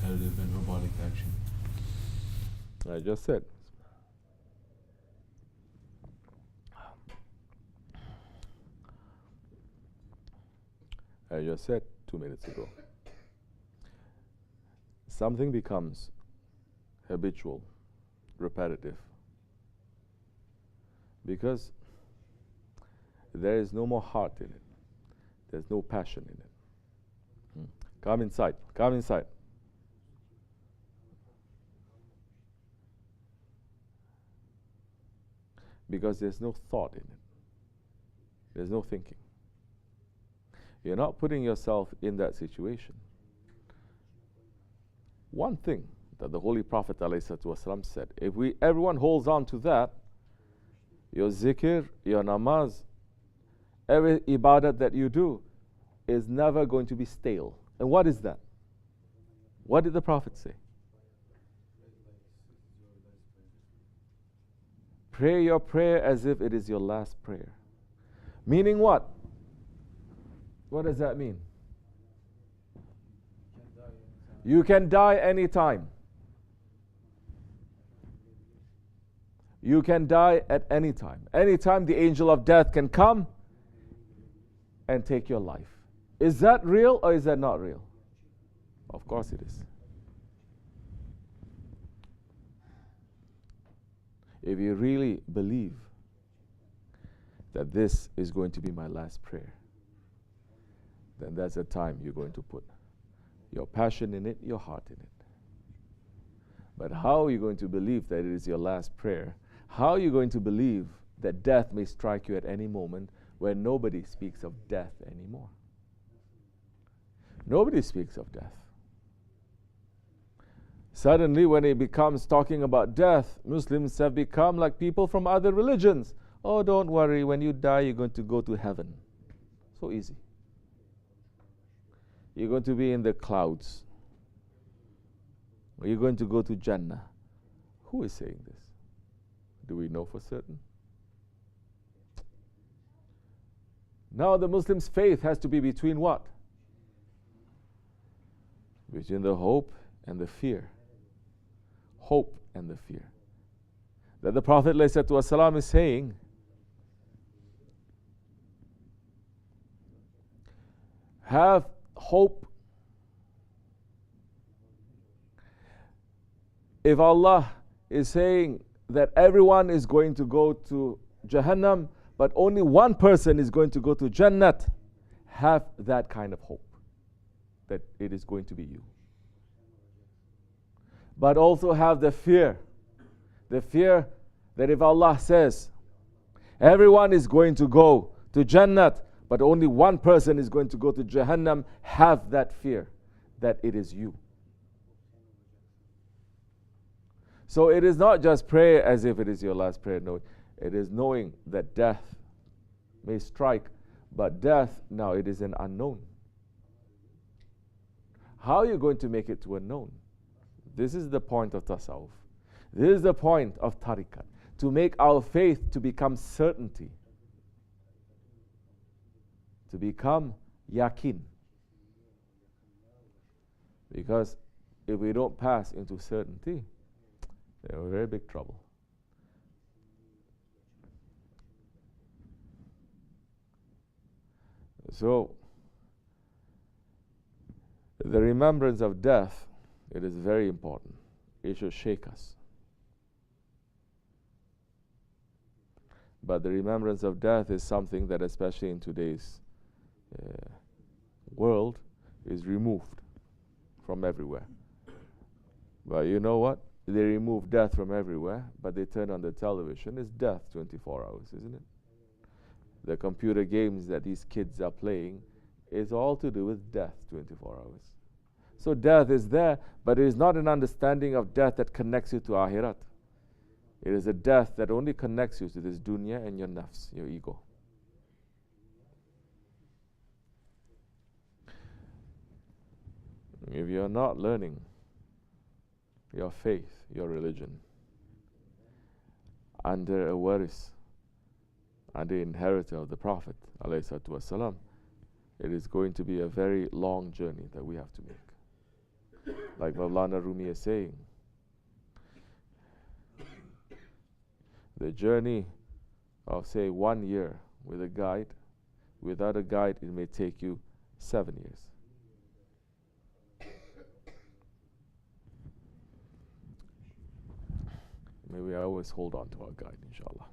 repetitive and robotic action. I just said. I just said 2 minutes ago. Something becomes habitual, repetitive, because there is no more heart in it. There's no passion in it. Come inside. Come inside. Because there's no thought in it. There's no thinking. You're not putting yourself in that situation. One thing that the Holy Prophet ﷺ said, if everyone holds on to that, your zikr, your namaz, every ibadat that you do is never going to be stale. And what is that? What did the Prophet say? Pray your prayer as if it is your last prayer. Meaning what? What does that mean? You can die anytime. You can die at any time. Anytime the angel of death can come and take your life. Is that real or is that not real? Of course it is. If you really believe that this is going to be my last prayer, then that's the time you're going to put your passion in it, your heart in it. But how are you going to believe that it is your last prayer? How are you going to believe that death may strike you at any moment when nobody speaks of death anymore? Nobody speaks of death. Suddenly, when it becomes talking about death, Muslims have become like people from other religions. Oh, don't worry, when you die, you're going to go to heaven. So easy. You're going to be in the clouds. Or you're going to go to Jannah. Who is saying this? Do we know for certain? Now the Muslim's faith has to be between what? Between the hope and the fear. Hope and the fear. That the Prophet ﷺ is saying, have hope. If Allah is saying that everyone is going to go to Jahannam, but only one person is going to go to Jannat, have that kind of hope that it is going to be you. But also have the fear that if Allah says everyone is going to go to Jannat, but only one person is going to go to Jahannam, have that fear that it is you. So it is not just pray as if it is your last prayer. No, it is knowing that death may strike, but death, now it is an unknown. How are you going to make it to a known? This is the point of tasawwuf. This is the point of tariqat. To make our faith to become certainty. To become yaqeen. Because if we don't pass into certainty, they're in very big trouble. So, the remembrance of death, it is very important. It should shake us. But the remembrance of death is something that, especially in today's world, is removed from everywhere. But you know what? They remove death from everywhere, but they turn on the television. It's death 24 hours, isn't it? The computer games that these kids are playing is all to do with death 24 hours. So death is there, but it is not an understanding of death that connects you to Akhirat. It is a death that only connects you to this dunya and your nafs, your ego. If you are not learning your faith, your religion, under a waris, under inheritor of the Prophet ﷺ, it is going to be a very long journey that we have to make. Like Mawlana Rumi is saying, the journey of say 1 year with a guide, without a guide it may take you 7 years. May we always hold on to our guide, inshallah.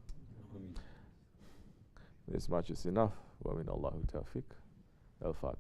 This much is enough. Wa min Allahu tawfiq. Al-Fatiha.